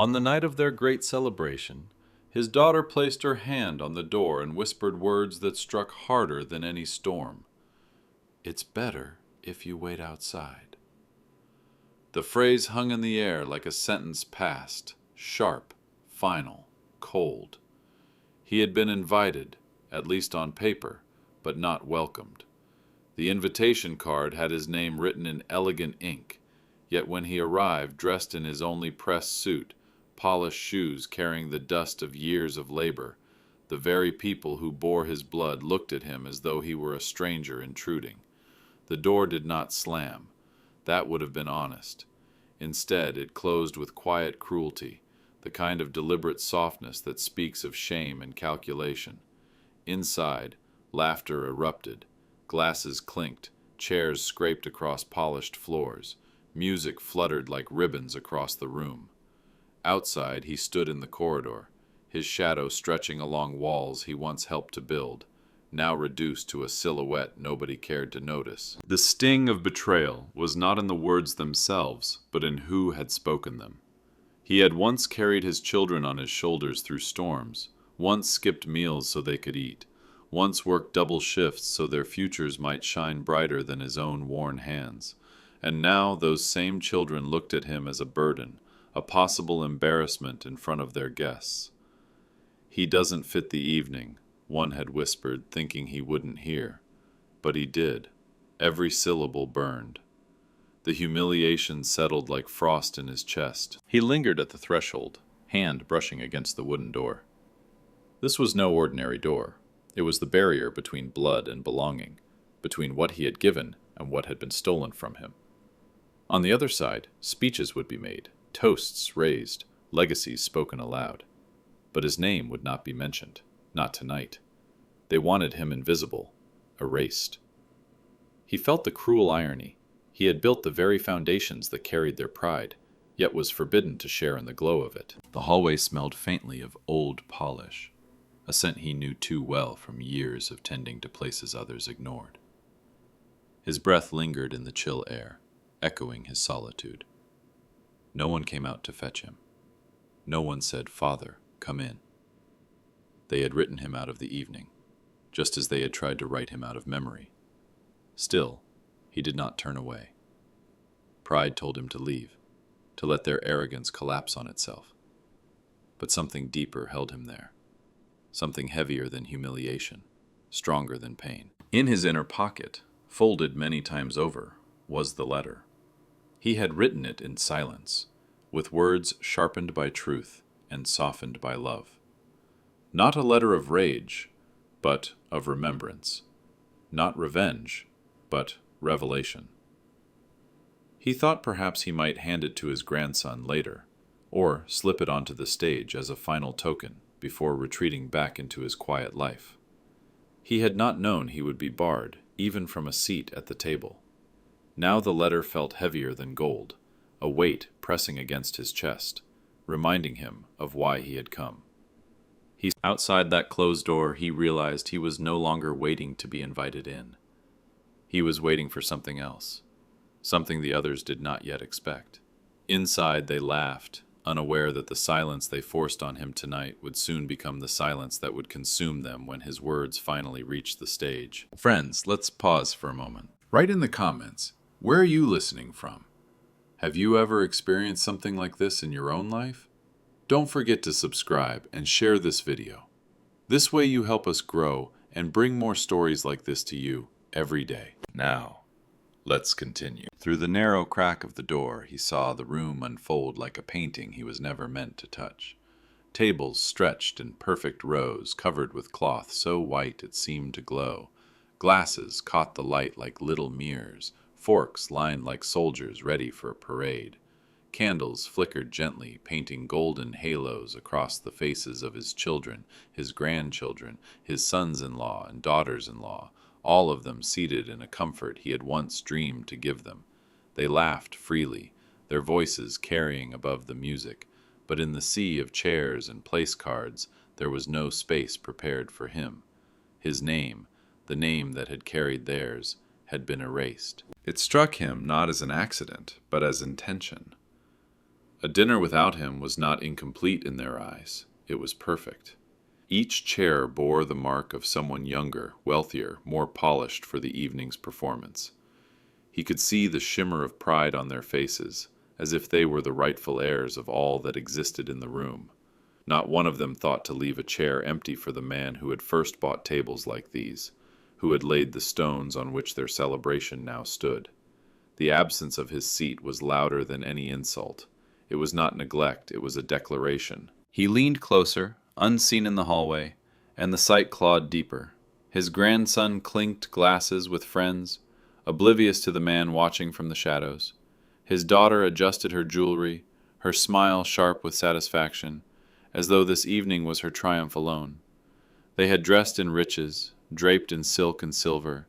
On the night of their great celebration, his daughter placed her hand on the door and whispered words that struck harder than any storm. "It's better if you wait outside." The phrase hung in the air like a sentence passed, sharp, final, cold. He had been invited, at least on paper, but not welcomed. The invitation card had his name written in elegant ink, yet when he arrived dressed in his only pressed suit, polished shoes carrying the dust of years of labor, the very people who bore his blood looked at him as though he were a stranger intruding. The door did not slam. That would have been honest. Instead, it closed with quiet cruelty, the kind of deliberate softness that speaks of shame and calculation. Inside, laughter erupted. Glasses clinked, chairs scraped across polished floors. Music fluttered like ribbons across the room. Outside, he stood in the corridor, his shadow stretching along walls he once helped to build, now reduced to a silhouette nobody cared to notice. The sting of betrayal was not in the words themselves, but in who had spoken them. He had once carried his children on his shoulders through storms, once skipped meals so they could eat, once worked double shifts so their futures might shine brighter than his own worn hands. And now those same children looked at him as a burden, a possible embarrassment in front of their guests. "He doesn't fit the evening," one had whispered, thinking he wouldn't hear. But he did. Every syllable burned. The humiliation settled like frost in his chest. He lingered at the threshold, hand brushing against the wooden door. This was no ordinary door. It was the barrier between blood and belonging, between what he had given and what had been stolen from him. On the other side, speeches would be made, toasts raised, legacies spoken aloud. But his name would not be mentioned. Not tonight. They wanted him invisible, erased. He felt the cruel irony. He had built the very foundations that carried their pride, yet was forbidden to share in the glow of it. The hallway smelled faintly of old polish, a scent he knew too well from years of tending to places others ignored. His breath lingered in the chill air, echoing his solitude. No one came out to fetch him. No one said, "Father, come in." They had written him out of the evening, just as they had tried to write him out of memory. Still, he did not turn away. Pride told him to leave, to let their arrogance collapse on itself. But something deeper held him there, something heavier than humiliation, stronger than pain. In his inner pocket, folded many times over, was the letter. He had written it in silence, with words sharpened by truth and softened by love. Not a letter of rage, but of remembrance. Not revenge, but revelation. He thought perhaps he might hand it to his grandson later, or slip it onto the stage as a final token before retreating back into his quiet life. He had not known he would be barred, even from a seat at the table. Now the letter felt heavier than gold, a weight pressing against his chest, reminding him of why he had come. Outside that closed door, he realized he was no longer waiting to be invited in. He was waiting for something else, something the others did not yet expect. Inside, they laughed, unaware that the silence they forced on him tonight would soon become the silence that would consume them when his words finally reached the stage. Friends, let's pause for a moment. Write in the comments, where are you listening from? Have you ever experienced something like this in your own life? Don't forget to subscribe and share this video. This way you help us grow and bring more stories like this to you every day. Now, let's continue. Through the narrow crack of the door, he saw the room unfold like a painting he was never meant to touch. Tables stretched in perfect rows, covered with cloth so white it seemed to glow. Glasses caught the light like little mirrors, forks lined like soldiers ready for a parade. Candles flickered gently, painting golden halos across the faces of his children, his grandchildren, his sons-in-law and daughters-in-law, all of them seated in a comfort he had once dreamed to give them. They laughed freely, their voices carrying above the music, but in the sea of chairs and place cards there was no space prepared for him. His name, the name that had carried theirs, had been erased. It struck him not as an accident, but as intention. A dinner without him was not incomplete in their eyes. It was perfect. Each chair bore the mark of someone younger, wealthier, more polished for the evening's performance. He could see the shimmer of pride on their faces, as if they were the rightful heirs of all that existed in the room. Not one of them thought to leave a chair empty for the man who had first bought tables like these, who had laid the stones on which their celebration now stood. The absence of his seat was louder than any insult. It was not neglect, it was a declaration. He leaned closer, unseen in the hallway, and the sight clawed deeper. His grandson clinked glasses with friends, oblivious to the man watching from the shadows. His daughter adjusted her jewelry, her smile sharp with satisfaction, as though this evening was her triumph alone. They had dressed in riches, draped in silk and silver,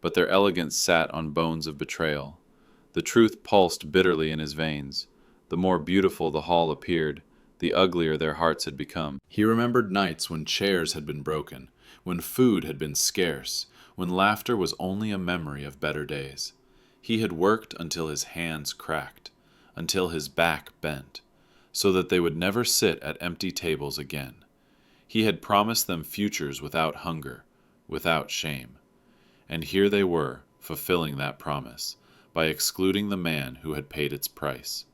but their elegance sat on bones of betrayal. The truth pulsed bitterly in his veins. The more beautiful the hall appeared, the uglier their hearts had become. He remembered nights when chairs had been broken, when food had been scarce, when laughter was only a memory of better days. He had worked until his hands cracked, until his back bent, so that they would never sit at empty tables again. He had promised them futures without hunger, without shame. And here they were, fulfilling that promise, by excluding the man who had paid its price.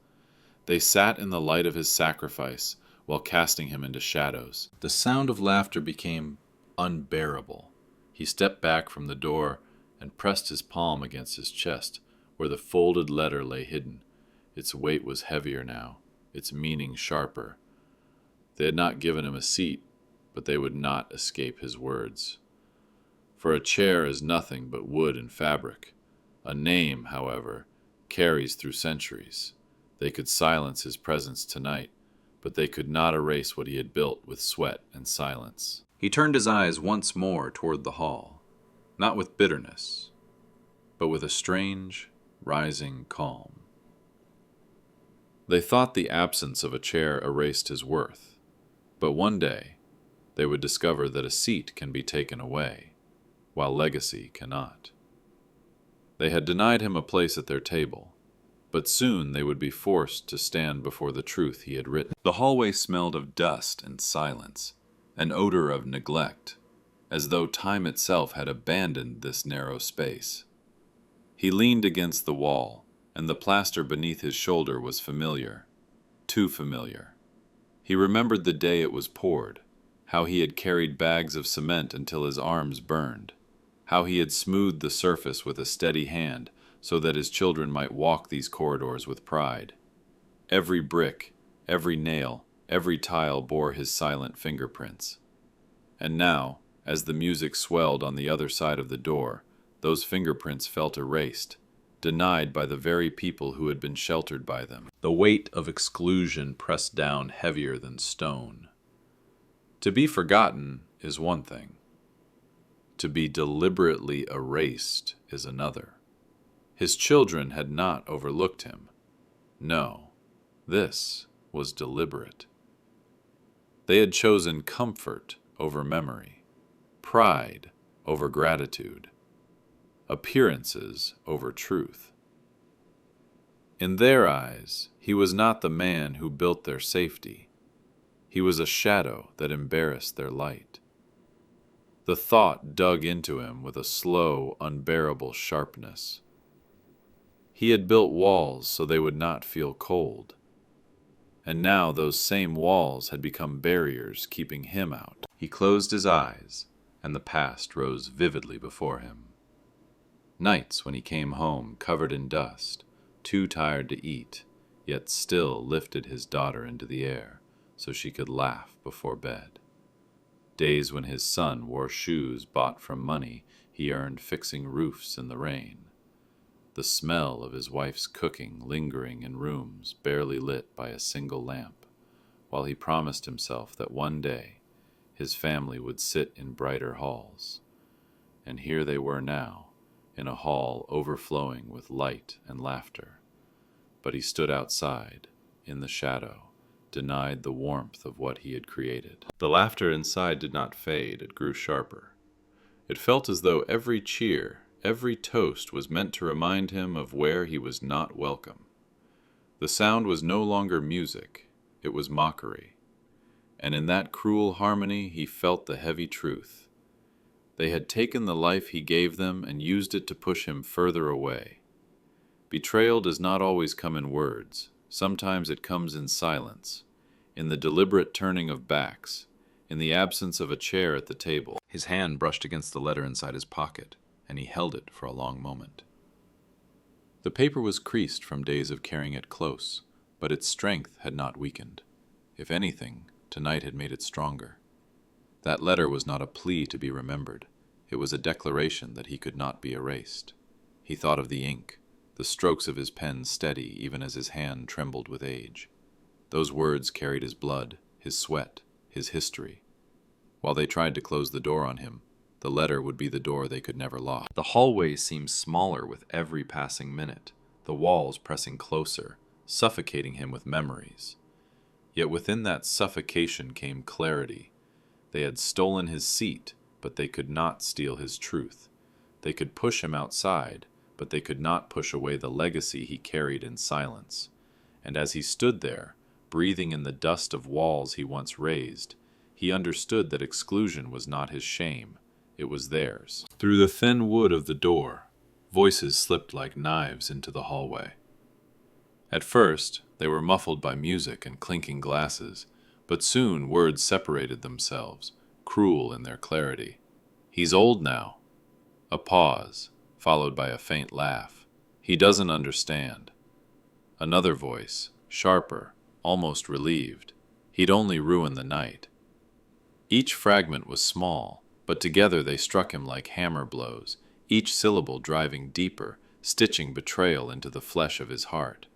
They sat in the light of his sacrifice while casting him into shadows. The sound of laughter became unbearable. He stepped back from the door and pressed his palm against his chest, where the folded letter lay hidden. Its weight was heavier now, its meaning sharper. They had not given him a seat, but they would not escape his words. For a chair is nothing but wood and fabric. A name, however, carries through centuries. They could silence his presence tonight, but they could not erase what he had built with sweat and silence. He turned his eyes once more toward the hall, not with bitterness, but with a strange, rising calm. They thought the absence of a chair erased his worth, but one day they would discover that a seat can be taken away, while legacy cannot. They had denied him a place at their table, but soon they would be forced to stand before the truth he had written. The hallway smelled of dust and silence, an odor of neglect, as though time itself had abandoned this narrow space. He leaned against the wall, and the plaster beneath his shoulder was familiar, too familiar. He remembered the day it was poured, how he had carried bags of cement until his arms burned, how he had smoothed the surface with a steady hand so that his children might walk these corridors with pride. Every brick, every nail, every tile bore his silent fingerprints. And now, as the music swelled on the other side of the door, those fingerprints felt erased, denied by the very people who had been sheltered by them. The weight of exclusion pressed down heavier than stone. To be forgotten is one thing. To be deliberately erased is another. His children had not overlooked him. No, this was deliberate. They had chosen comfort over memory, pride over gratitude, appearances over truth. In their eyes, he was not the man who built their safety. He was a shadow that embarrassed their light. The thought dug into him with a slow, unbearable sharpness. He had built walls so they would not feel cold. And now those same walls had become barriers keeping him out. He closed his eyes, and the past rose vividly before him. Nights when he came home covered in dust, too tired to eat, yet still lifted his daughter into the air so she could laugh before bed. Days when his son wore shoes bought from money he earned fixing roofs in the rain. The smell of his wife's cooking lingering in rooms barely lit by a single lamp, while he promised himself that one day his family would sit in brighter halls. And here they were now, in a hall overflowing with light and laughter. But he stood outside, in the shadow, denied the warmth of what he had created. The laughter inside did not fade, it grew sharper. It felt as though every cheer, every toast was meant to remind him of where he was not welcome. The sound was no longer music, it was mockery. And in that cruel harmony he felt the heavy truth. They had taken the life he gave them and used it to push him further away. Betrayal does not always come in words. Sometimes it comes in silence, in the deliberate turning of backs, in the absence of a chair at the table. His hand brushed against the letter inside his pocket, and he held it for a long moment. The paper was creased from days of carrying it close, but its strength had not weakened. If anything, tonight had made it stronger. That letter was not a plea to be remembered. It was a declaration that he could not be erased. He thought of the ink, the strokes of his pen steady even as his hand trembled with age. Those words carried his blood, his sweat, his history. While they tried to close the door on him, the letter would be the door they could never lock. The hallway seemed smaller with every passing minute, the walls pressing closer, suffocating him with memories. Yet within that suffocation came clarity. They had stolen his seat, but they could not steal his truth. They could push him outside, but they could not push away the legacy he carried in silence. And as he stood there, breathing in the dust of walls he once raised, he understood that exclusion was not his shame, it was theirs. Through the thin wood of the door, voices slipped like knives into the hallway. At first, they were muffled by music and clinking glasses, but soon words separated themselves, cruel in their clarity. "He's old now." A pause, followed by a faint laugh. "He doesn't understand." Another voice, sharper, almost relieved. "He'd only ruin the night." Each fragment was small, but together they struck him like hammer blows, each syllable driving deeper, stitching betrayal into the flesh of his heart.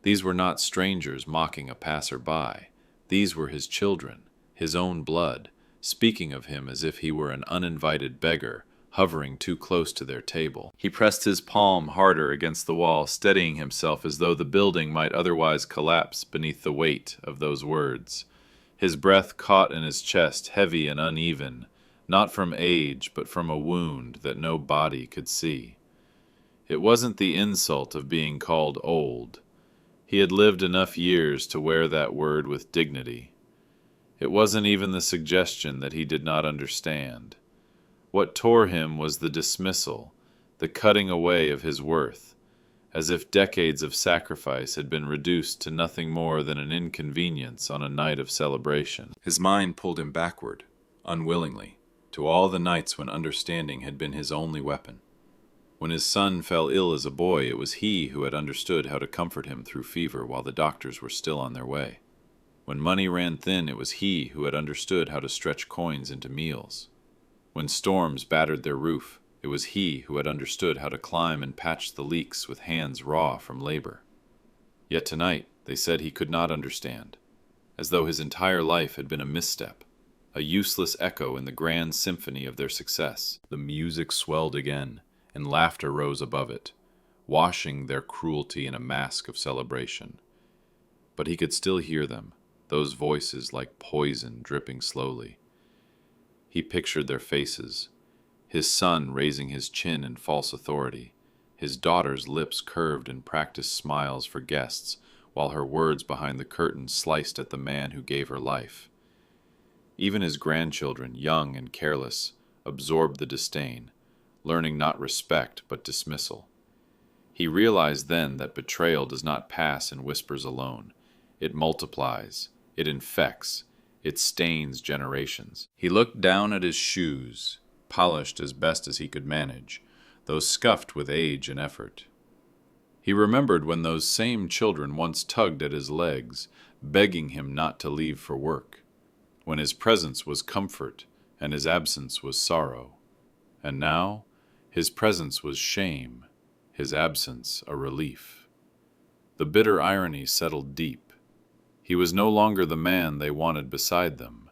These were not strangers mocking a passer-by. These were his children, his own blood, speaking of him as if he were an uninvited beggar, hovering too close to their table. He pressed his palm harder against the wall, steadying himself as though the building might otherwise collapse beneath the weight of those words. His breath caught in his chest, heavy and uneven, not from age, but from a wound that no body could see. It wasn't the insult of being called old. He had lived enough years to wear that word with dignity. It wasn't even the suggestion that he did not understand. What tore him was the dismissal, the cutting away of his worth, as if decades of sacrifice had been reduced to nothing more than an inconvenience on a night of celebration. His mind pulled him backward, unwillingly, to all the nights when understanding had been his only weapon. When his son fell ill as a boy, it was he who had understood how to comfort him through fever while the doctors were still on their way. When money ran thin, it was he who had understood how to stretch coins into meals. When storms battered their roof, it was he who had understood how to climb and patch the leaks with hands raw from labor. Yet tonight, they said he could not understand, as though his entire life had been a misstep, a useless echo in the grand symphony of their success. The music swelled again, and laughter rose above it, washing their cruelty in a mask of celebration. But he could still hear them, those voices like poison dripping slowly. He pictured their faces, his son raising his chin in false authority, his daughter's lips curved in practiced smiles for guests, while her words behind the curtain sliced at the man who gave her life. Even his grandchildren, young and careless, absorbed the disdain, learning not respect but dismissal. He realized then that betrayal does not pass in whispers alone. It multiplies, it infects, it stains generations. He looked down at his shoes, polished as best as he could manage, though scuffed with age and effort. He remembered when those same children once tugged at his legs, begging him not to leave for work, when his presence was comfort and his absence was sorrow. And now, his presence was shame, his absence a relief. The bitter irony settled deep. He was no longer the man they wanted beside them,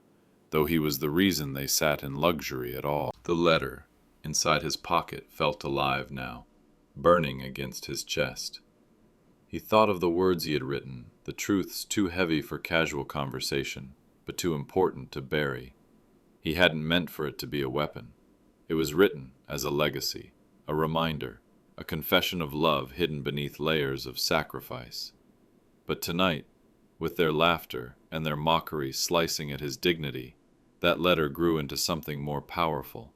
though he was the reason they sat in luxury at all. The letter inside his pocket felt alive now, burning against his chest. He thought of the words he had written, the truths too heavy for casual conversation, but too important to bury. He hadn't meant for it to be a weapon. It was written as a legacy, a reminder, a confession of love hidden beneath layers of sacrifice. But tonight, with their laughter and their mockery slicing at his dignity, that letter grew into something more powerful.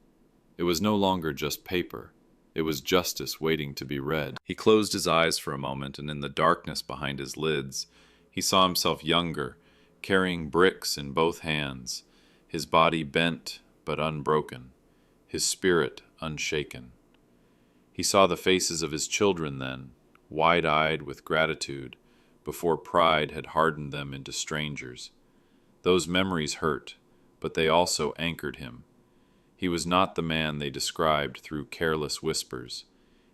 It was no longer just paper. It was justice waiting to be read. He closed his eyes for a moment, and in the darkness behind his lids, he saw himself younger, carrying bricks in both hands, his body bent but unbroken, his spirit unshaken. He saw the faces of his children then, wide-eyed with gratitude, before pride had hardened them into strangers. Those memories hurt, but they also anchored him. He was not the man they described through careless whispers.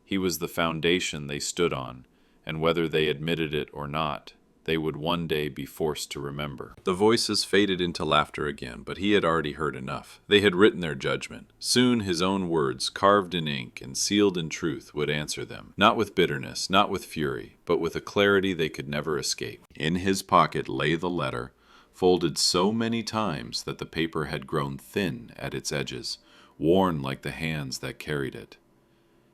He was the foundation they stood on, and whether they admitted it or not, they would one day be forced to remember. The voices faded into laughter again, but he had already heard enough. They had written their judgment. Soon his own words, carved in ink and sealed in truth, would answer them. Not with bitterness, not with fury, but with a clarity they could never escape. In his pocket lay the letter, folded so many times that the paper had grown thin at its edges, worn like the hands that carried it.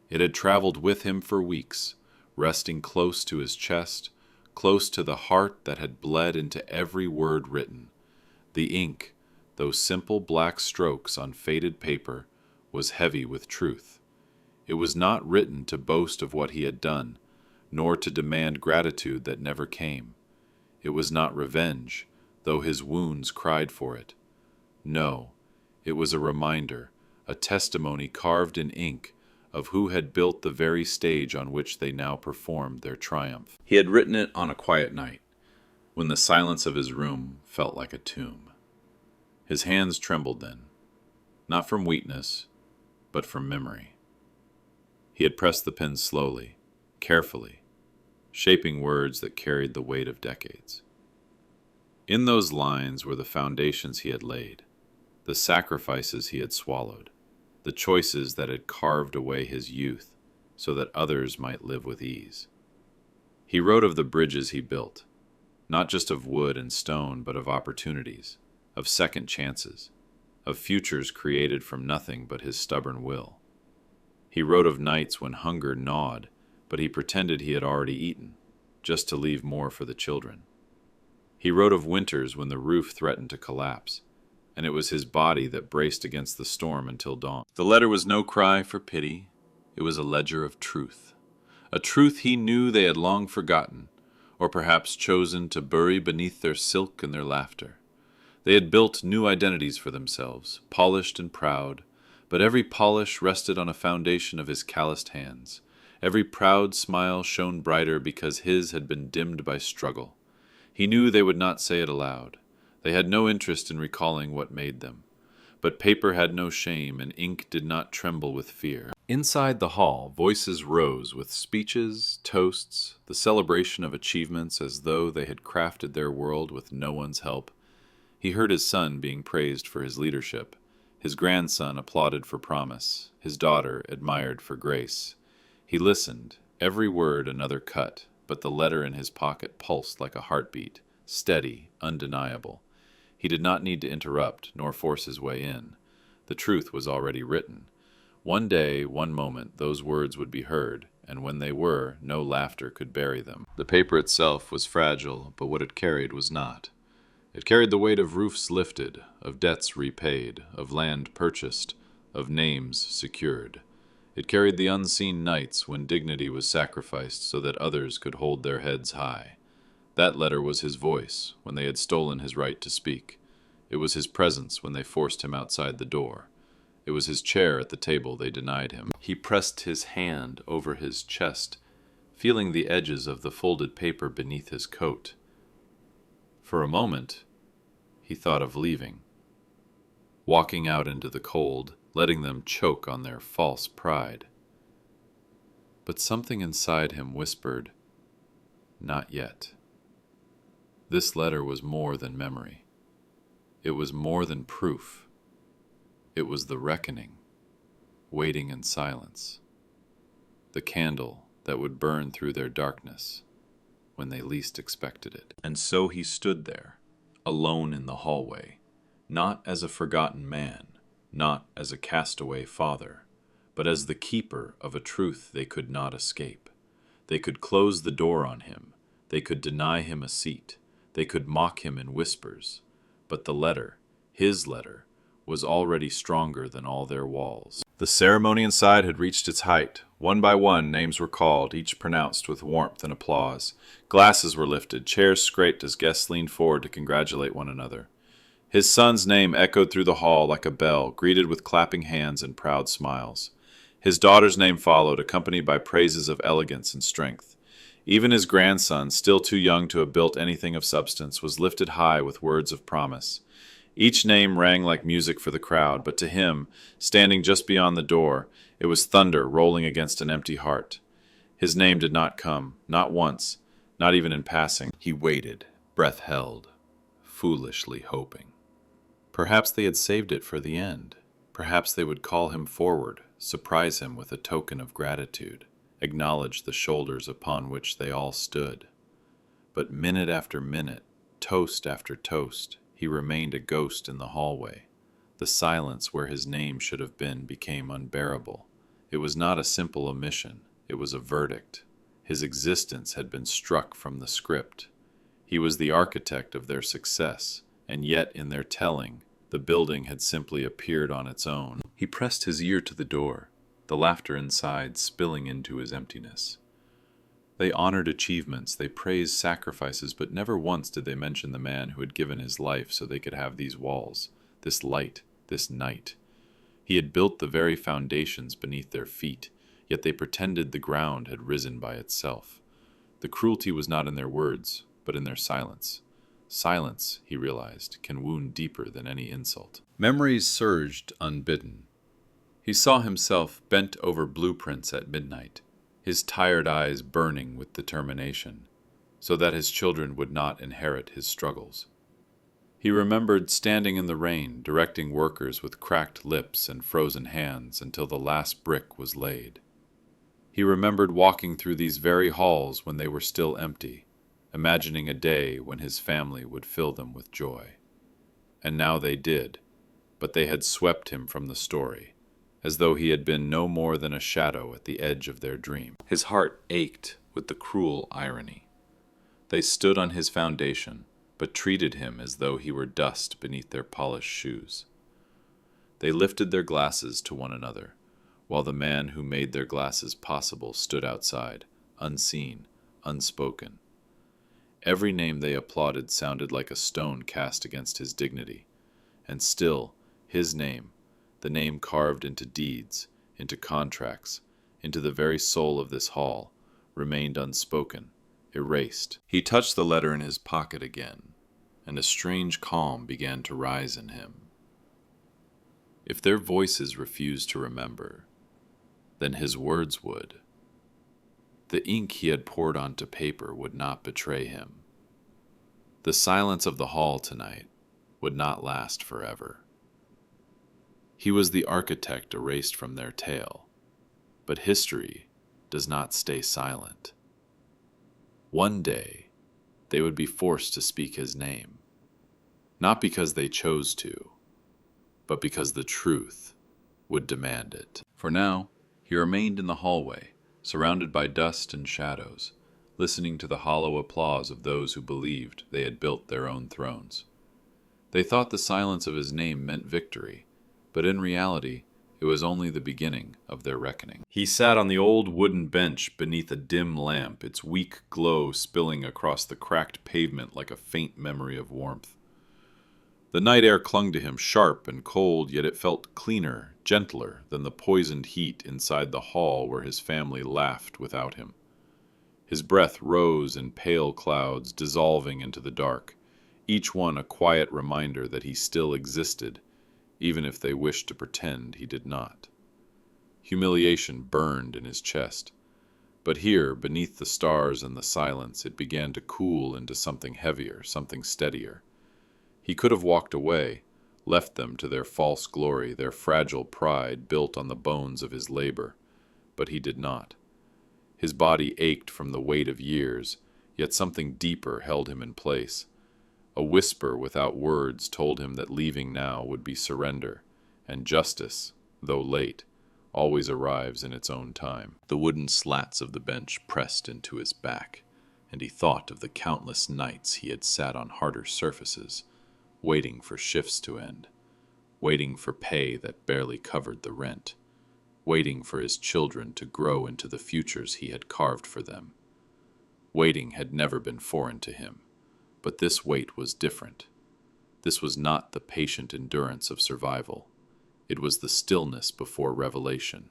It had traveled with him for weeks, resting close to his chest, close to the heart that had bled into every word written. The ink, those simple black strokes on faded paper, was heavy with truth. It was not written to boast of what he had done, nor to demand gratitude that never came. It was not revenge, though his wounds cried for it. No, it was a reminder, a testimony carved in ink of who had built the very stage on which they now performed their triumph. He had written it on a quiet night, when the silence of his room felt like a tomb. His hands trembled then, not from weakness, but from memory. He had pressed the pen slowly, carefully, shaping words that carried the weight of decades. In those lines were the foundations he had laid, the sacrifices he had swallowed, the choices that had carved away his youth so that others might live with ease. He wrote of the bridges he built, not just of wood and stone, but of opportunities, of second chances, of futures created from nothing but his stubborn will. He wrote of nights when hunger gnawed, but he pretended he had already eaten, just to leave more for the children. He wrote of winters when the roof threatened to collapse, and it was his body that braced against the storm until dawn. The letter was no cry for pity. It was a ledger of truth, a truth he knew they had long forgotten, or perhaps chosen to bury beneath their silk and their laughter. They had built new identities for themselves, polished and proud, but every polish rested on a foundation of his calloused hands. Every proud smile shone brighter because his had been dimmed by struggle. He knew they would not say it aloud. They had no interest in recalling what made them. But paper had no shame, and ink did not tremble with fear. Inside the hall, voices rose with speeches, toasts, the celebration of achievements as though they had crafted their world with no one's help. He heard his son being praised for his leadership, his grandson applauded for promise, his daughter admired for grace. He listened, every word another cut, but the letter in his pocket pulsed like a heartbeat, steady, undeniable. He did not need to interrupt, nor force his way in. The truth was already written. One day, one moment, those words would be heard, and when they were, no laughter could bury them. The paper itself was fragile, but what it carried was not. It carried the weight of roofs lifted, of debts repaid, of land purchased, of names secured. It carried the unseen nights when dignity was sacrificed so that others could hold their heads high. That letter was his voice when they had stolen his right to speak. It was his presence when they forced him outside the door. It was his chair at the table they denied him. He pressed his hand over his chest, feeling the edges of the folded paper beneath his coat. For a moment, he thought of leaving, walking out into the cold, letting them choke on their false pride. But something inside him whispered, "Not yet." This letter was more than memory. It was more than proof. It was the reckoning, waiting in silence, the candle that would burn through their darkness when they least expected it. And so he stood there, alone in the hallway, not as a forgotten man, not as a castaway father, but as the keeper of a truth they could not escape. They could close the door on him. They could deny him a seat. They could mock him in whispers. But the letter, his letter, was already stronger than all their walls. The ceremony inside had reached its height. One by one, names were called, each pronounced with warmth and applause. Glasses were lifted, chairs scraped as guests leaned forward to congratulate one another. His son's name echoed through the hall like a bell, greeted with clapping hands and proud smiles. His daughter's name followed, accompanied by praises of elegance and strength. Even his grandson, still too young to have built anything of substance, was lifted high with words of promise. Each name rang like music for the crowd, but to him, standing just beyond the door, it was thunder rolling against an empty heart. His name did not come, not once, not even in passing. He waited, breath held, foolishly hoping. Perhaps they had saved it for the end. Perhaps they would call him forward, surprise him with a token of gratitude, acknowledge the shoulders upon which they all stood. But minute after minute, toast after toast, he remained a ghost in the hallway. The silence where his name should have been became unbearable. It was not a simple omission, it was a verdict. His existence had been struck from the script. He was the architect of their success, and yet in their telling, the building had simply appeared on its own. He pressed his ear to the door, the laughter inside spilling into his emptiness. They honored achievements, they praised sacrifices, but never once did they mention the man who had given his life so they could have these walls, this light, this night. He had built the very foundations beneath their feet, yet they pretended the ground had risen by itself. The cruelty was not in their words, but in their silence. Silence, he realized, can wound deeper than any insult. Memories surged unbidden. He saw himself bent over blueprints at midnight, his tired eyes burning with determination, so that his children would not inherit his struggles. He remembered standing in the rain, directing workers with cracked lips and frozen hands until the last brick was laid. He remembered walking through these very halls when they were still empty, imagining a day when his family would fill them with joy. And now they did, but they had swept him from the story, as though he had been no more than a shadow at the edge of their dream. His heart ached with the cruel irony. They stood on his foundation, but treated him as though he were dust beneath their polished shoes. They lifted their glasses to one another, while the man who made their glasses possible stood outside, unseen, unspoken. Every name they applauded sounded like a stone cast against his dignity, and still, his name, the name carved into deeds, into contracts, into the very soul of this hall, remained unspoken, erased. He touched the letter in his pocket again, and a strange calm began to rise in him. If their voices refused to remember, then his words would. The ink he had poured onto paper would not betray him. The silence of the hall tonight would not last forever. He was the architect erased from their tale, but history does not stay silent. One day, they would be forced to speak his name, not because they chose to, but because the truth would demand it. For now, he remained in the hallway, surrounded by dust and shadows, listening to the hollow applause of those who believed they had built their own thrones. They thought the silence of his name meant victory, but in reality, it was only the beginning of their reckoning. He sat on the old wooden bench beneath a dim lamp, its weak glow spilling across the cracked pavement like a faint memory of warmth. The night air clung to him, sharp and cold, yet it felt cleaner, gentler than the poisoned heat inside the hall where his family laughed without him. His breath rose in pale clouds, dissolving into the dark, each one a quiet reminder that he still existed, even if they wished to pretend he did not. Humiliation burned in his chest, but here, beneath the stars and the silence, it began to cool into something heavier, something steadier. He could have walked away, left them to their false glory, their fragile pride built on the bones of his labor, but he did not. His body ached from the weight of years, yet something deeper held him in place. A whisper without words told him that leaving now would be surrender, and justice, though late, always arrives in its own time. The wooden slats of the bench pressed into his back, and he thought of the countless nights he had sat on harder surfaces, waiting for shifts to end, waiting for pay that barely covered the rent, waiting for his children to grow into the futures he had carved for them. Waiting had never been foreign to him, but this wait was different. This was not the patient endurance of survival. It was the stillness before revelation.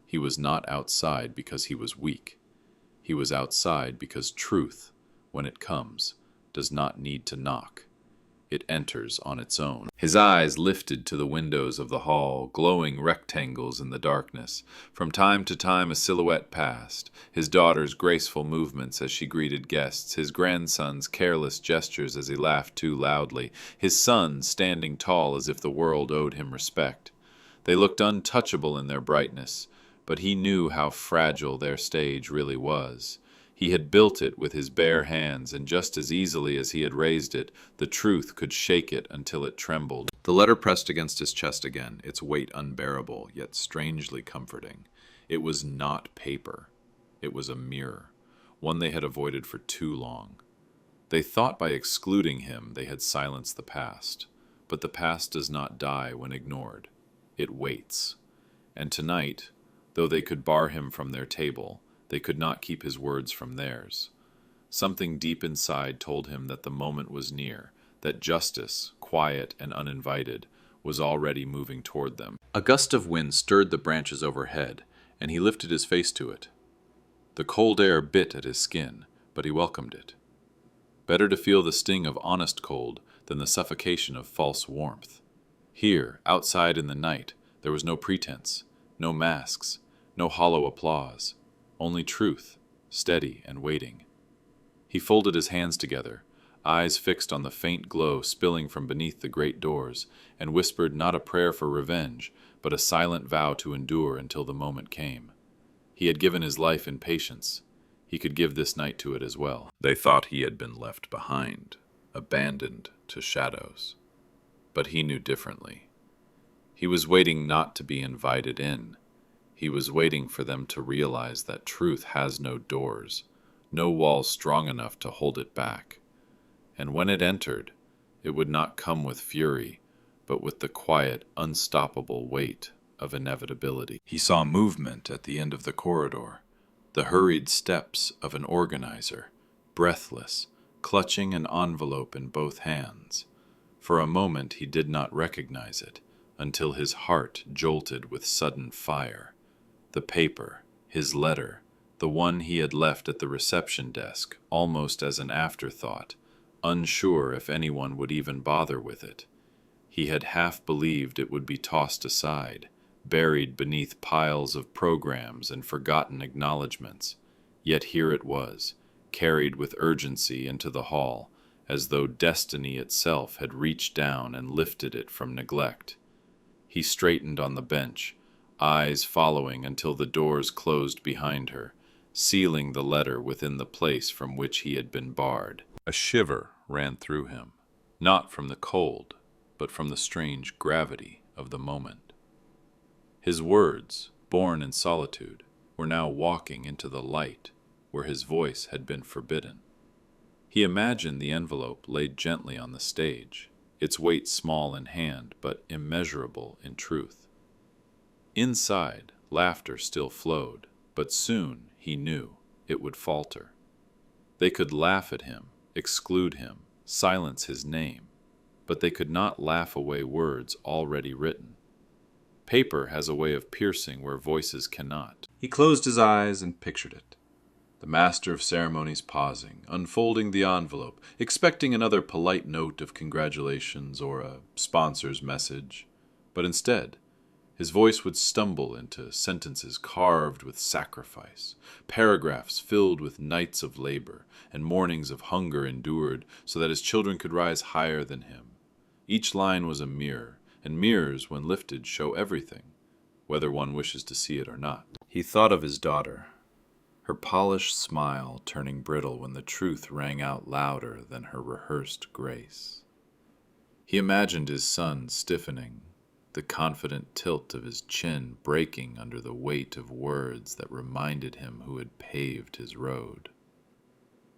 He was not outside because he was weak. He was outside because truth, when it comes, does not need to knock. It enters on its own. His eyes lifted to the windows of the hall, glowing rectangles in the darkness. From time to time a silhouette passed, his daughter's graceful movements as she greeted guests, his grandson's careless gestures as he laughed too loudly, his son standing tall as if the world owed him respect. They looked untouchable in their brightness, but he knew how fragile their stage really was. He had built it with his bare hands, and just as easily as he had raised it, the truth could shake it until it trembled. The letter pressed against his chest again, its weight unbearable, yet strangely comforting. It was not paper. It was a mirror, one they had avoided for too long. They thought by excluding him they had silenced the past, but the past does not die when ignored. It waits. And tonight, though they could bar him from their table, they could not keep his words from theirs. Something deep inside told him that the moment was near, that justice, quiet and uninvited, was already moving toward them. A gust of wind stirred the branches overhead, and he lifted his face to it. The cold air bit at his skin, but he welcomed it. Better to feel the sting of honest cold than the suffocation of false warmth. Here, outside in the night, there was no pretense, no masks, no hollow applause. Only truth, steady and waiting. He folded his hands together, eyes fixed on the faint glow spilling from beneath the great doors, and whispered not a prayer for revenge, but a silent vow to endure until the moment came. He had given his life in patience. He could give this night to it as well. They thought he had been left behind, abandoned to shadows. But he knew differently. He was waiting not to be invited in. He was waiting for them to realize that truth has no doors, no walls strong enough to hold it back. And when it entered, it would not come with fury, but with the quiet, unstoppable weight of inevitability. He saw movement at the end of the corridor, the hurried steps of an organizer, breathless, clutching an envelope in both hands. For a moment he did not recognize it, until his heart jolted with sudden fire. The paper, his letter, the one he had left at the reception desk, almost as an afterthought, unsure if anyone would even bother with it. He had half believed it would be tossed aside, buried beneath piles of programs and forgotten acknowledgments. Yet here it was, carried with urgency into the hall, as though destiny itself had reached down and lifted it from neglect. He straightened on the bench, eyes following until the doors closed behind her, sealing the letter within the place from which he had been barred. A shiver ran through him, not from the cold, but from the strange gravity of the moment. His words, born in solitude, were now walking into the light where his voice had been forbidden. He imagined the envelope laid gently on the stage, its weight small in hand but immeasurable in truth. Inside, laughter still flowed, but soon, he knew, it would falter. They could laugh at him, exclude him, silence his name, but they could not laugh away words already written. Paper has a way of piercing where voices cannot. He closed his eyes and pictured it. The master of ceremonies pausing, unfolding the envelope, expecting another polite note of congratulations or a sponsor's message, but instead, his voice would stumble into sentences carved with sacrifice, paragraphs filled with nights of labor and mornings of hunger endured so that his children could rise higher than him. Each line was a mirror, and mirrors, when lifted, show everything, whether one wishes to see it or not. He thought of his daughter, her polished smile turning brittle when the truth rang out louder than her rehearsed grace. He imagined his son stiffening, the confident tilt of his chin breaking under the weight of words that reminded him who had paved his road.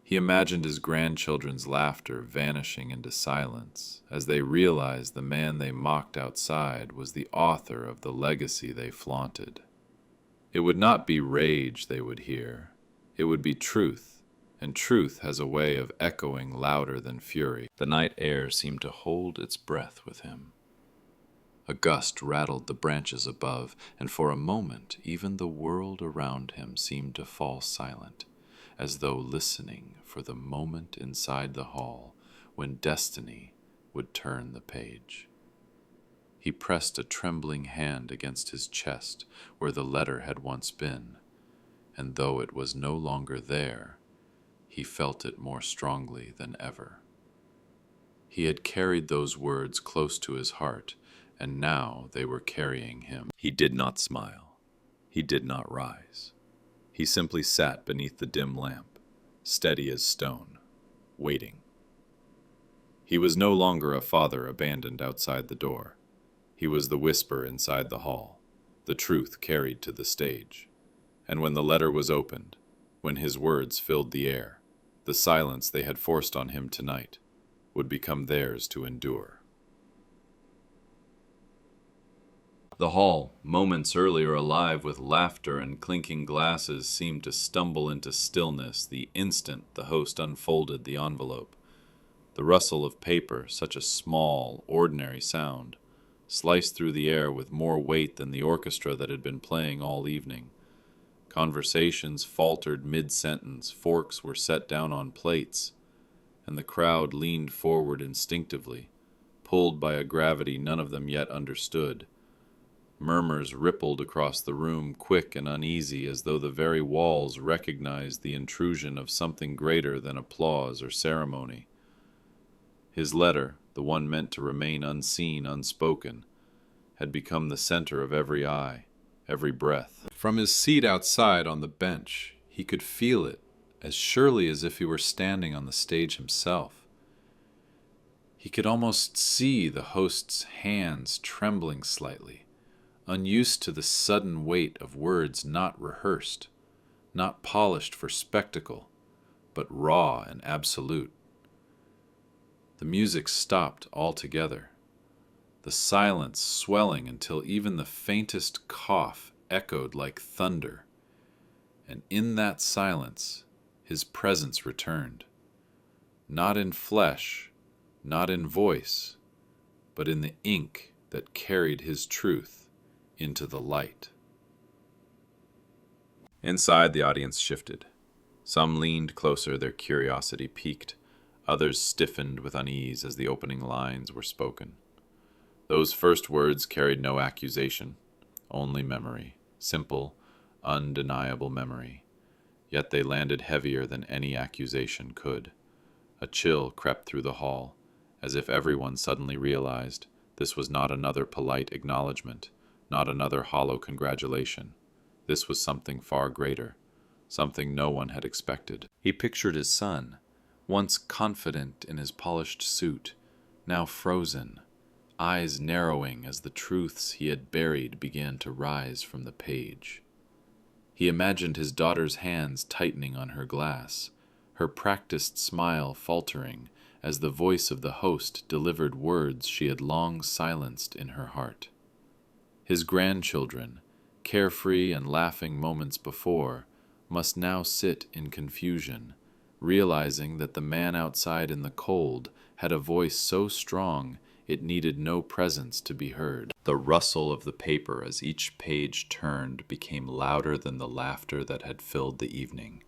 He imagined his grandchildren's laughter vanishing into silence as they realized the man they mocked outside was the author of the legacy they flaunted. It would not be rage they would hear. It would be truth, and truth has a way of echoing louder than fury. The night air seemed to hold its breath with him. A gust rattled the branches above, and for a moment even the world around him seemed to fall silent, as though listening for the moment inside the hall when destiny would turn the page. He pressed a trembling hand against his chest where the letter had once been, and though it was no longer there, he felt it more strongly than ever. He had carried those words close to his heart, and now they were carrying him. He did not smile. He did not rise. He simply sat beneath the dim lamp, steady as stone, waiting. He was no longer a father abandoned outside the door. He was the whisper inside the hall, the truth carried to the stage. And when the letter was opened, when his words filled the air, the silence they had forced on him tonight would become theirs to endure. The hall, moments earlier alive with laughter and clinking glasses, seemed to stumble into stillness the instant the host unfolded the envelope. The rustle of paper, such a small, ordinary sound, sliced through the air with more weight than the orchestra that had been playing all evening. Conversations faltered mid-sentence, forks were set down on plates, and the crowd leaned forward instinctively, pulled by a gravity none of them yet understood. Murmurs rippled across the room, quick and uneasy, as though the very walls recognized the intrusion of something greater than applause or ceremony. His letter, the one meant to remain unseen, unspoken, had become the center of every eye, every breath. From his seat outside on the bench, he could feel it as surely as if he were standing on the stage himself. He could almost see the host's hands trembling slightly, unused to the sudden weight of words not rehearsed, not polished for spectacle, but raw and absolute. The music stopped altogether, the silence swelling until even the faintest cough echoed like thunder. And in that silence, his presence returned, not in flesh, not in voice, but in the ink that carried his truth into the light. Inside, the audience shifted. Some leaned closer, their curiosity piqued. Others stiffened with unease as the opening lines were spoken. Those first words carried no accusation, only memory, simple, undeniable memory. Yet they landed heavier than any accusation could. A chill crept through the hall, as if everyone suddenly realized this was not another polite acknowledgement, not another hollow congratulation. This was something far greater, something no one had expected. He pictured his son, once confident in his polished suit, now frozen, eyes narrowing as the truths he had buried began to rise from the page. He imagined his daughter's hands tightening on her glass, her practiced smile faltering as the voice of the host delivered words she had long silenced in her heart. His grandchildren, carefree and laughing moments before, must now sit in confusion, realizing that the man outside in the cold had a voice so strong it needed no presence to be heard. The rustle of the paper as each page turned became louder than the laughter that had filled the evening.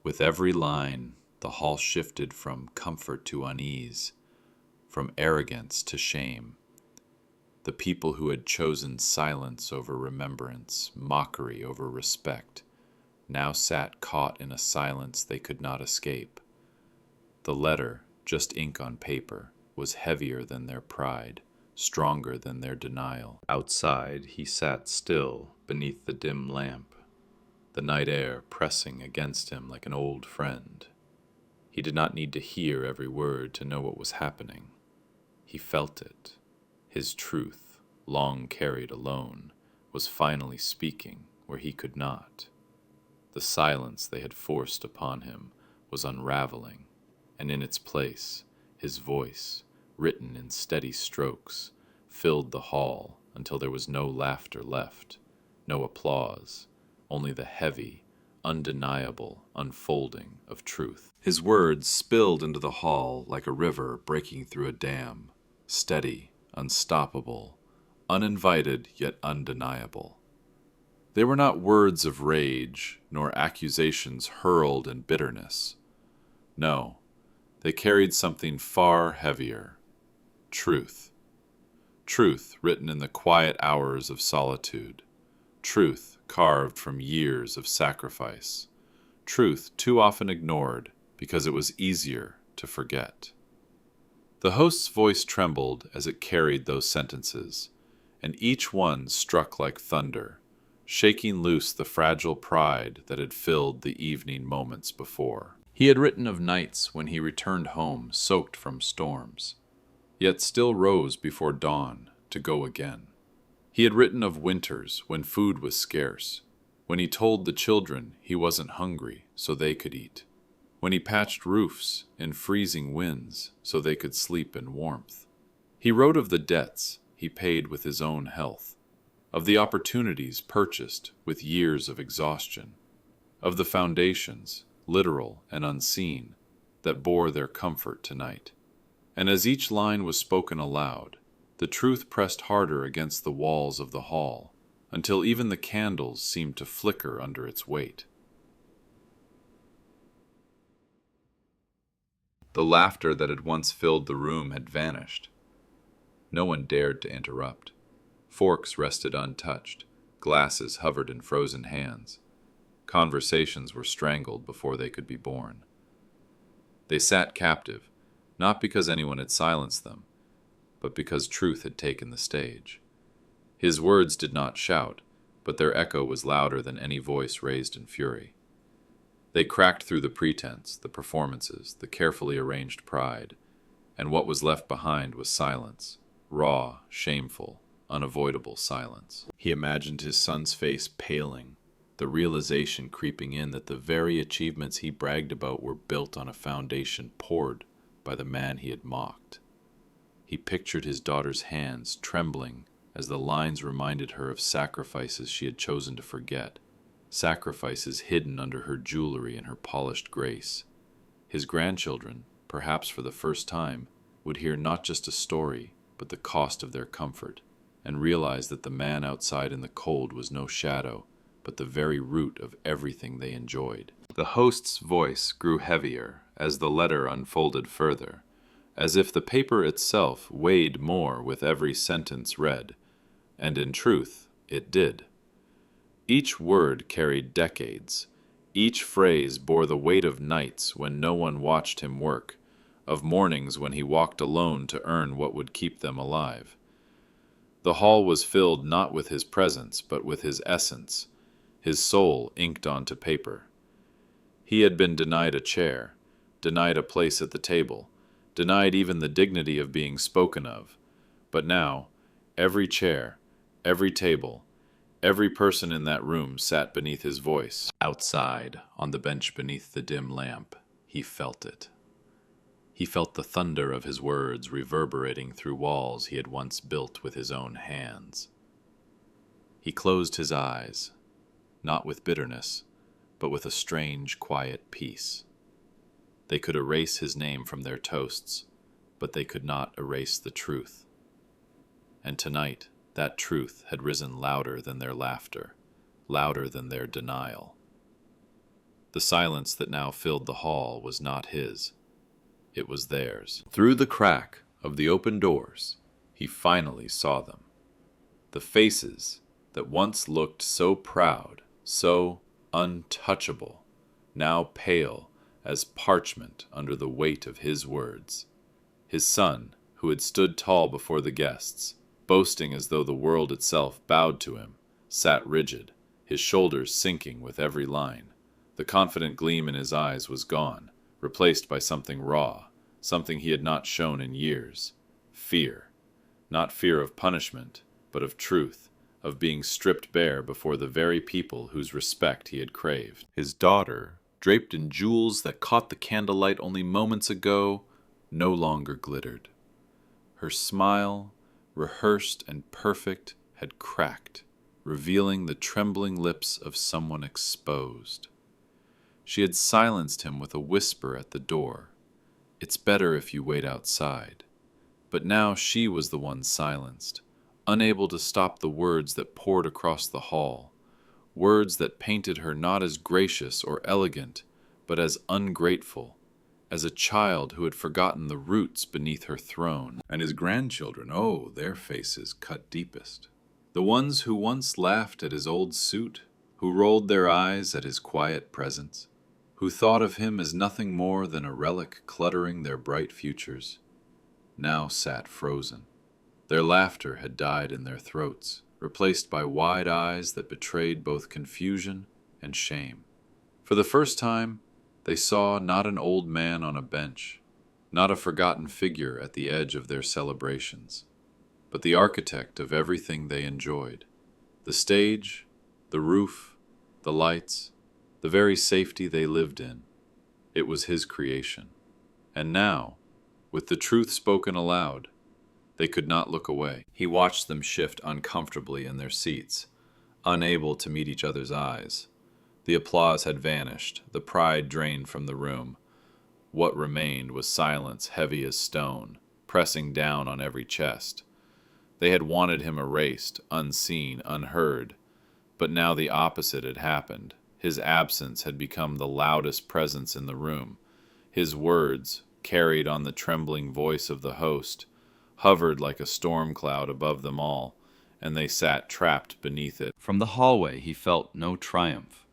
With every line, the hall shifted from comfort to unease, from arrogance to shame. The people who had chosen silence over remembrance, mockery over respect, now sat caught in a silence they could not escape. The letter, just ink on paper, was heavier than their pride, stronger than their denial. Outside, he sat still beneath the dim lamp, the night air pressing against him like an old friend. He did not need to hear every word to know what was happening. He felt it. His truth, long carried alone, was finally speaking where he could not. The silence they had forced upon him was unraveling, and in its place, his voice, written in steady strokes, filled the hall until there was no laughter left, no applause, only the heavy, undeniable unfolding of truth. His words spilled into the hall like a river breaking through a dam, steady, unstoppable, uninvited yet undeniable. They were not words of rage, nor accusations hurled in bitterness. No, they carried something far heavier. Truth. Truth written in the quiet hours of solitude. Truth carved from years of sacrifice. Truth too often ignored because it was easier to forget. The host's voice trembled as it carried those sentences, and each one struck like thunder, shaking loose the fragile pride that had filled the evening moments before. He had written of nights when he returned home soaked from storms, yet still rose before dawn to go again. He had written of winters when food was scarce, when he told the children he wasn't hungry so they could eat, when he patched roofs in freezing winds so they could sleep in warmth. He wrote of the debts he paid with his own health, of the opportunities purchased with years of exhaustion, of the foundations, literal and unseen, that bore their comfort tonight. And as each line was spoken aloud, the truth pressed harder against the walls of the hall, until even the candles seemed to flicker under its weight. The laughter that had once filled the room had vanished. No one dared to interrupt. Forks rested untouched, glasses hovered in frozen hands. Conversations were strangled before they could be born. They sat captive, not because anyone had silenced them, but because truth had taken the stage. His words did not shout, but their echo was louder than any voice raised in fury. They cracked through the pretense, the performances, the carefully arranged pride, and what was left behind was silence, raw, shameful, unavoidable silence. He imagined his son's face paling, the realization creeping in that the very achievements he bragged about were built on a foundation poured by the man he had mocked. He pictured his daughter's hands trembling as the lines reminded her of sacrifices she had chosen to forget, sacrifices hidden under her jewelry and her polished grace. His grandchildren, perhaps for the first time, would hear not just a story, but the cost of their comfort, and realize that the man outside in the cold was no shadow, but the very root of everything they enjoyed. The host's voice grew heavier as the letter unfolded further, as if the paper itself weighed more with every sentence read, and in truth, it did. Each word carried decades. Each phrase bore the weight of nights when no one watched him work, of mornings when he walked alone to earn what would keep them alive. The hall was filled not with his presence, but with his essence, his soul inked onto paper. He had been denied a chair, denied a place at the table, denied even the dignity of being spoken of. But now, every chair, every table, every person in that room sat beneath his voice. Outside, on the bench beneath the dim lamp, he felt it. He felt the thunder of his words reverberating through walls he had once built with his own hands. He closed his eyes, not with bitterness, but with a strange, quiet peace. They could erase his name from their toasts, but they could not erase the truth. And tonight, that truth had risen louder than their laughter, louder than their denial. The silence that now filled the hall was not his. It was theirs. Through the crack of the open doors, he finally saw them. The faces that once looked so proud, so untouchable, now pale as parchment under the weight of his words. His son, who had stood tall before the guests, boasting as though the world itself bowed to him, sat rigid, his shoulders sinking with every line. The confident gleam in his eyes was gone, replaced by something raw, something he had not shown in years. Fear. Not fear of punishment, but of truth, of being stripped bare before the very people whose respect he had craved. His daughter, draped in jewels that caught the candlelight only moments ago, no longer glittered. Her smile, rehearsed and perfect, had cracked, revealing the trembling lips of someone exposed. She had silenced him with a whisper at the door. "It's better if you wait outside." But now she was the one silenced, unable to stop the words that poured across the hall, words that painted her not as gracious or elegant, but as ungrateful, as a child who had forgotten the roots beneath her throne. And his grandchildren, oh, their faces cut deepest. The ones who once laughed at his old suit, who rolled their eyes at his quiet presence, who thought of him as nothing more than a relic cluttering their bright futures, now sat frozen. Their laughter had died in their throats, replaced by wide eyes that betrayed both confusion and shame. For the first time, they saw not an old man on a bench, not a forgotten figure at the edge of their celebrations, but the architect of everything they enjoyed. The stage, the roof, the lights, the very safety they lived in. It was his creation. And now, with the truth spoken aloud, they could not look away. He watched them shift uncomfortably in their seats, unable to meet each other's eyes. The applause had vanished, the pride drained from the room. What remained was silence heavy as stone, pressing down on every chest. They had wanted him erased, unseen, unheard, but now the opposite had happened. His absence had become the loudest presence in the room. His words, carried on the trembling voice of the host, hovered like a storm cloud above them all, and they sat trapped beneath it. From the hallway he felt no triumph,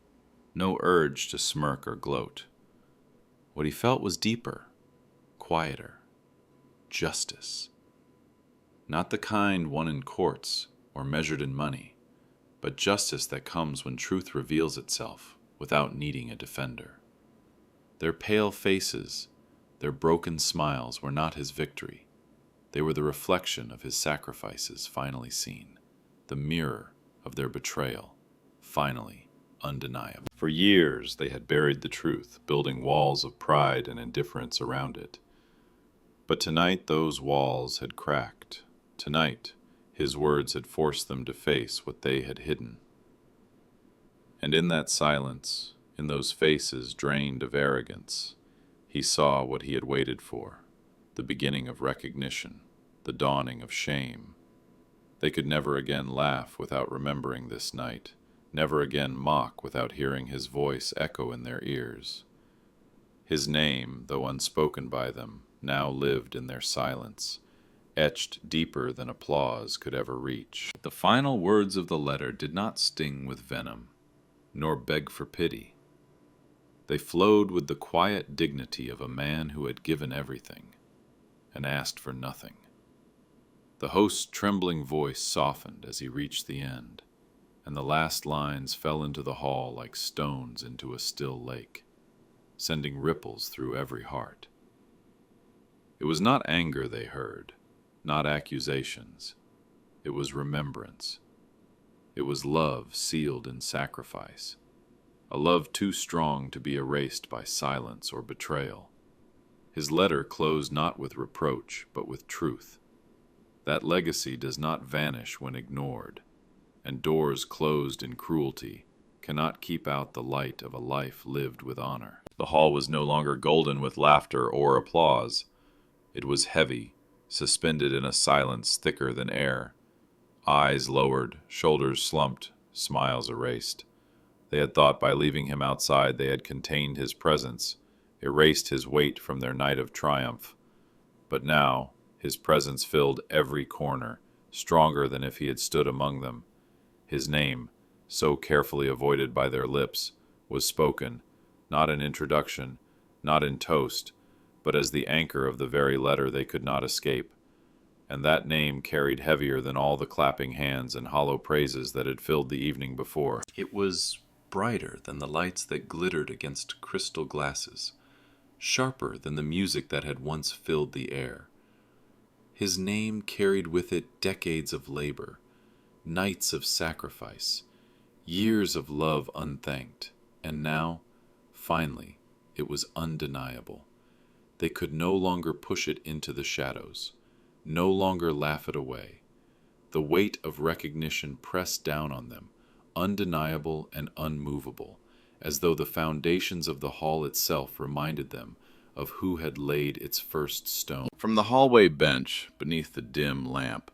no urge to smirk or gloat. What he felt was deeper, quieter, justice. Not the kind won in courts or measured in money, but justice that comes when truth reveals itself without needing a defender. Their pale faces, their broken smiles were not his victory. They were the reflection of his sacrifices finally seen, the mirror of their betrayal, finally undeniable. For years they had buried the truth, building walls of pride and indifference around it. But tonight those walls had cracked. Tonight his words had forced them to face what they had hidden. And in that silence, in those faces drained of arrogance, he saw what he had waited for, the beginning of recognition, the dawning of shame. They could never again laugh without remembering this night, never again mock without hearing his voice echo in their ears. His name, though unspoken by them, now lived in their silence, etched deeper than applause could ever reach. The final words of the letter did not sting with venom, nor beg for pity. They flowed with the quiet dignity of a man who had given everything and asked for nothing. The host's trembling voice softened as he reached the end, and the last lines fell into the hall like stones into a still lake, sending ripples through every heart. It was not anger they heard, not accusations. It was remembrance. It was love sealed in sacrifice, a love too strong to be erased by silence or betrayal. His letter closed not with reproach, but with truth. That legacy does not vanish when ignored, and doors closed in cruelty cannot keep out the light of a life lived with honor. The hall was no longer golden with laughter or applause. It was heavy, suspended in a silence thicker than air. Eyes lowered, shoulders slumped, smiles erased. They had thought by leaving him outside they had contained his presence, erased his weight from their night of triumph. But now his presence filled every corner, stronger than if he had stood among them. His name, so carefully avoided by their lips, was spoken, not in introduction, not in toast, but as the anchor of the very letter they could not escape. And that name carried heavier than all the clapping hands and hollow praises that had filled the evening before. It was brighter than the lights that glittered against crystal glasses, sharper than the music that had once filled the air. His name carried with it decades of labor, nights of sacrifice, years of love unthanked, and now, Finally, it was undeniable. They could no longer push it into the shadows, no longer laugh it away. The weight of recognition pressed down on them, undeniable and unmovable, as though the foundations of the hall itself reminded them of who had laid its first stone. From the hallway bench, beneath the dim lamp,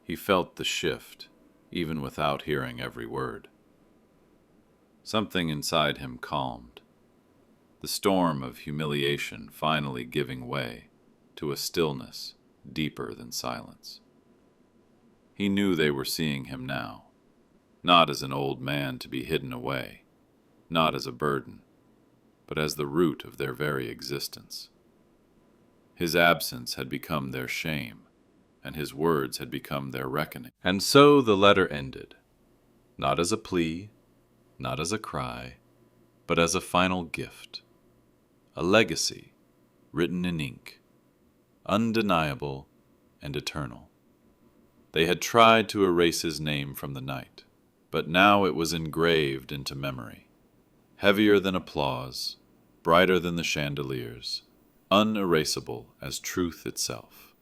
he felt the shift, even without hearing every word. Something inside him calmed, the storm of humiliation finally giving way to a stillness deeper than silence. He knew they were seeing him now, not as an old man to be hidden away, not as a burden, but as the root of their very existence. His absence had become their shame, and his words had become their reckoning. And so the letter ended, not as a plea, not as a cry, but as a final gift, a legacy written in ink, undeniable and eternal. They had tried to erase his name from the night, but now it was engraved into memory, heavier than applause, brighter than the chandeliers, unerasable as truth itself.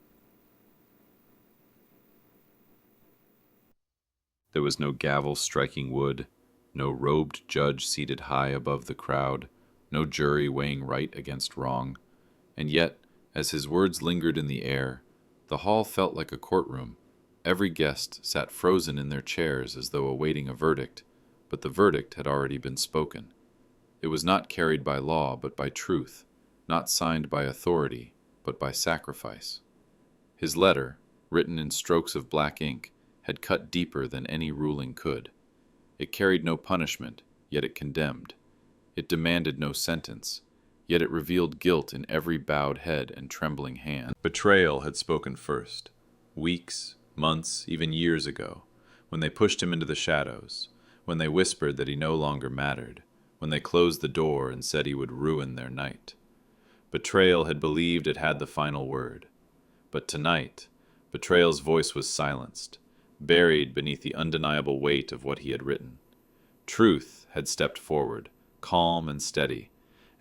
There was no gavel striking wood, no robed judge seated high above the crowd, no jury weighing right against wrong. And yet, as his words lingered in the air, the hall felt like a courtroom. Every guest sat frozen in their chairs as though awaiting a verdict, but the verdict had already been spoken. It was not carried by law, but by truth, not signed by authority, but by sacrifice. His letter, written in strokes of black ink, had cut deeper than any ruling could. It carried no punishment, yet it condemned. It demanded no sentence, yet it revealed guilt in every bowed head and trembling hand. Betrayal had spoken first, weeks, months, even years ago, when they pushed him into the shadows, when they whispered that he no longer mattered, when they closed the door and said he would ruin their night. Betrayal had believed it had the final word. But tonight, betrayal's voice was silenced, buried beneath the undeniable weight of what he had written. Truth had stepped forward, calm and steady,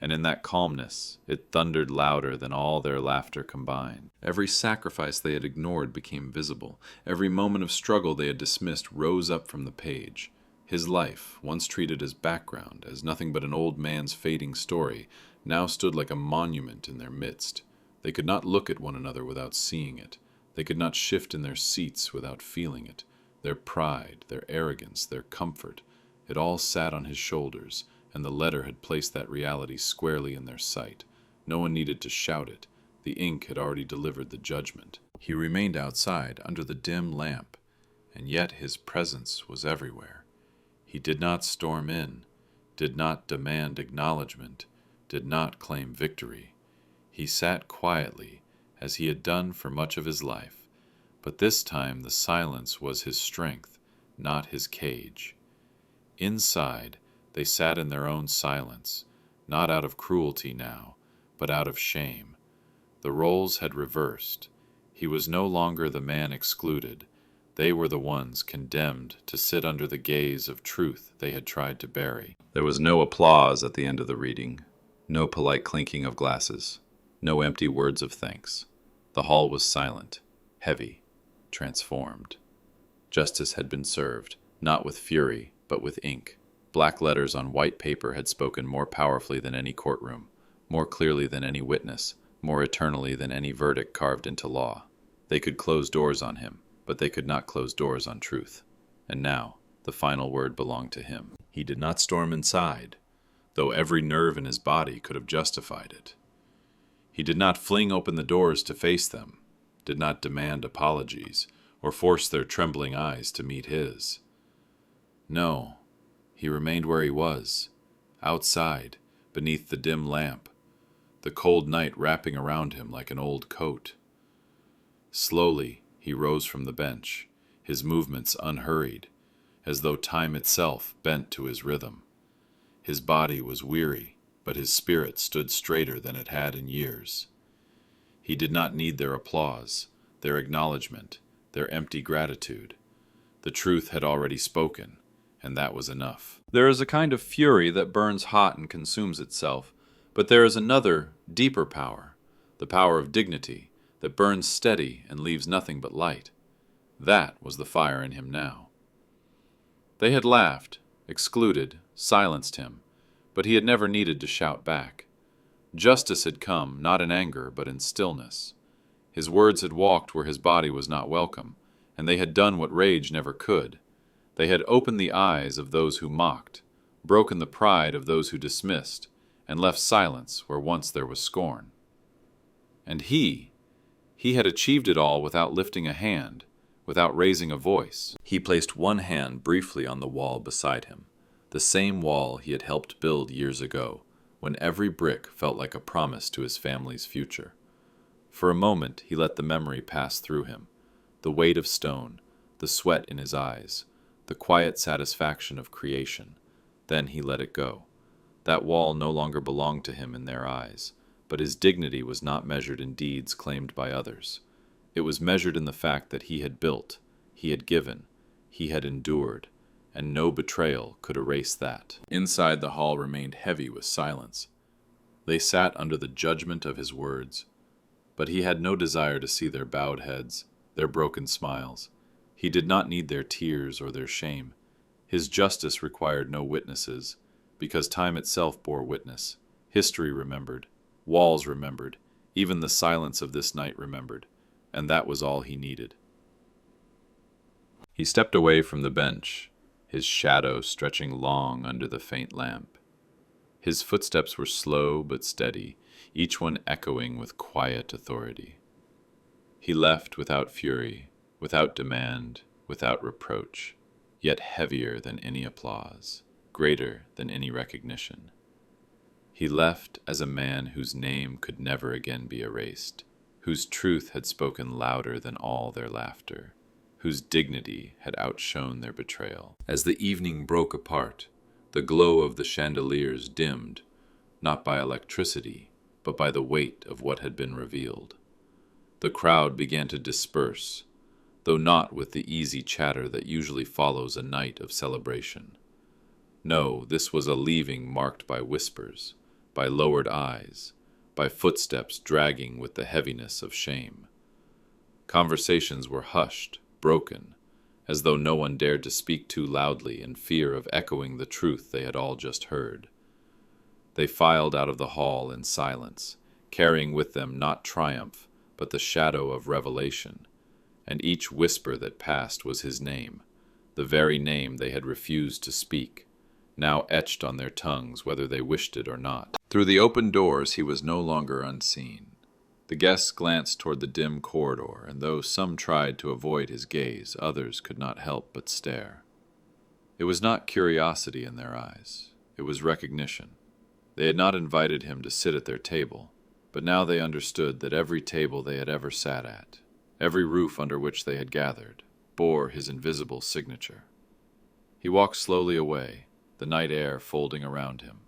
and in that calmness it thundered louder than all their laughter combined. Every sacrifice they had ignored became visible. Every moment of struggle they had dismissed rose up from the page. His life, once treated as background, as nothing but an old man's fading story, now stood like a monument in their midst. They could not look at one another without seeing it. They could not shift in their seats without feeling it. Their pride, their arrogance, their comfort, it all sat on his shoulders, and the letter had placed that reality squarely in their sight. No one needed to shout it. The ink had already delivered the judgment. He remained outside, under the dim lamp, and yet his presence was everywhere. He did not storm in, did not demand acknowledgement, did not claim victory. He sat quietly, as he had done for much of his life, but this time the silence was his strength, not his cage. Inside, they sat in their own silence, not out of cruelty now, but out of shame. The roles had reversed. He was no longer the man excluded. They were the ones condemned to sit under the gaze of truth they had tried to bury. There was no applause at the end of the reading, no polite clinking of glasses, no empty words of thanks. The hall was silent, heavy, transformed. Justice had been served, not with fury, but with ink. Black letters on white paper had spoken more powerfully than any courtroom, more clearly than any witness, more eternally than any verdict carved into law. They could close doors on him, but they could not close doors on truth. And now, the final word belonged to him. He did not storm inside, though every nerve in his body could have justified it. He did not fling open the doors to face them, did not demand apologies, or force their trembling eyes to meet his. No, he remained where he was, outside, beneath the dim lamp, the cold night wrapping around him like an old coat. Slowly, he rose from the bench, his movements unhurried, as though time itself bent to his rhythm. His body was weary, but his spirit stood straighter than it had in years. He did not need their applause, their acknowledgement, their empty gratitude. The truth had already spoken, and that was enough. There is a kind of fury that burns hot and consumes itself, but there is another, deeper power, the power of dignity, that burns steady and leaves nothing but light. That was the fire in him now. They had laughed, excluded, silenced him, but he had never needed to shout back. Justice had come, not in anger, but in stillness. His words had walked where his body was not welcome, and they had done what rage never could. They had opened the eyes of those who mocked, broken the pride of those who dismissed, and left silence where once there was scorn. And he had achieved it all without lifting a hand, without raising a voice. He placed one hand briefly on the wall beside him, the same wall he had helped build years ago, when every brick felt like a promise to his family's future. For a moment he let the memory pass through him, the weight of stone, the sweat in his eyes, the quiet satisfaction of creation. Then he let it go. That wall no longer belonged to him in their eyes, but his dignity was not measured in deeds claimed by others. It was measured in the fact that he had built, he had given, he had endured, and no betrayal could erase that. Inside, the hall remained heavy with silence. They sat under the judgment of his words, but he had no desire to see their bowed heads, their broken smiles. He did not need their tears or their shame. His justice required no witnesses, because time itself bore witness. History remembered, walls remembered, even the silence of this night remembered, and that was all he needed. He stepped away from the bench, his shadow stretching long under the faint lamp. His footsteps were slow but steady, each one echoing with quiet authority. He left without fury, without demand, without reproach, yet heavier than any applause, greater than any recognition. He left as a man whose name could never again be erased, whose truth had spoken louder than all their laughter, whose dignity had outshone their betrayal. As the evening broke apart, the glow of the chandeliers dimmed, not by electricity, but by the weight of what had been revealed. The crowd began to disperse, though not with the easy chatter that usually follows a night of celebration. No, this was a leaving marked by whispers, by lowered eyes, by footsteps dragging with the heaviness of shame. Conversations were hushed, broken, as though no one dared to speak too loudly in fear of echoing the truth they had all just heard. They filed out of the hall in silence, carrying with them not triumph, but the shadow of revelation, and each whisper that passed was his name, the very name they had refused to speak, now etched on their tongues whether they wished it or not. Through the open doors he was no longer unseen. The guests glanced toward the dim corridor, and though some tried to avoid his gaze, others could not help but stare. It was not curiosity in their eyes, it was recognition. They had not invited him to sit at their table, but now they understood that every table they had ever sat at, every roof under which they had gathered, bore his invisible signature. He walked slowly away, the night air folding around him,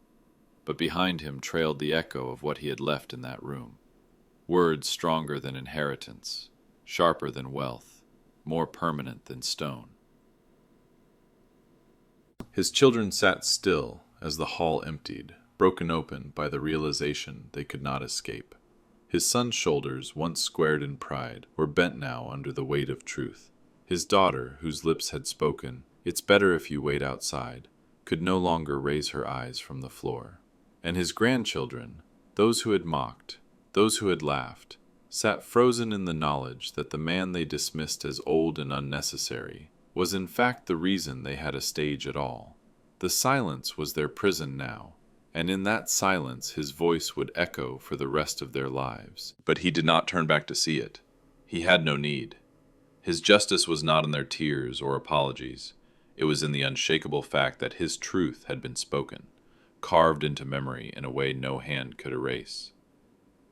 but behind him trailed the echo of what he had left in that room. Words stronger than inheritance, sharper than wealth, more permanent than stone. His children sat still as the hall emptied, broken open by the realization they could not escape. His son's shoulders, once squared in pride, were bent now under the weight of truth. His daughter, whose lips had spoken, "It's better if you wait outside," could no longer raise her eyes from the floor. And his grandchildren, those who had mocked, those who had laughed, sat frozen in the knowledge that the man they dismissed as old and unnecessary was in fact the reason they had a stage at all. The silence was their prison now, and in that silence his voice would echo for the rest of their lives. But he did not turn back to see it. He had no need. His justice was not in their tears or apologies. It was in the unshakable fact that his truth had been spoken, carved into memory in a way no hand could erase.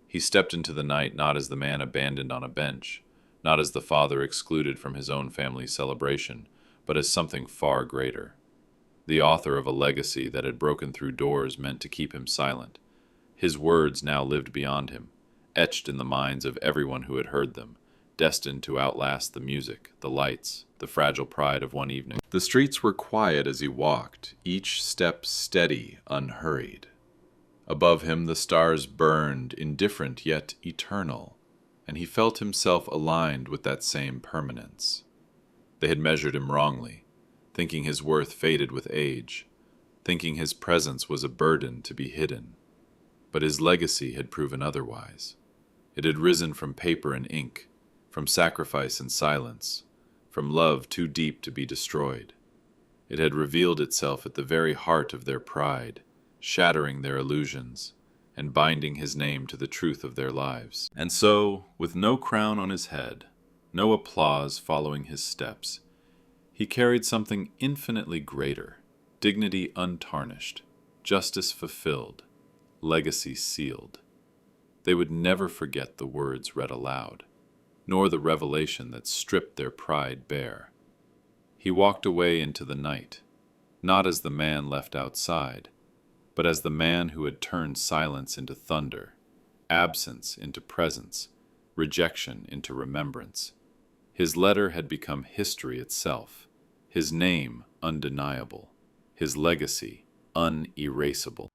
He stepped into the night not as the man abandoned on a bench, not as the father excluded from his own family's celebration, but as something far greater. The author of a legacy that had broken through doors meant to keep him silent. His words now lived beyond him, etched in the minds of everyone who had heard them, destined to outlast the music, the lights, the fragile pride of one evening. The streets were quiet as he walked, each step steady, unhurried. Above him the stars burned, indifferent yet eternal, and he felt himself aligned with that same permanence. They had measured him wrongly, thinking his worth faded with age, thinking his presence was a burden to be hidden. But his legacy had proven otherwise. It had risen from paper and ink, from sacrifice and silence, from love too deep to be destroyed. It had revealed itself at the very heart of their pride, shattering their illusions, and binding his name to the truth of their lives. And so, with no crown on his head, no applause following his steps, he carried something infinitely greater, dignity untarnished, justice fulfilled, legacy sealed. They would never forget the words read aloud, nor the revelation that stripped their pride bare. He walked away into the night, not as the man left outside, but as the man who had turned silence into thunder, absence into presence, rejection into remembrance. His letter had become history itself, his name undeniable, his legacy unerasable.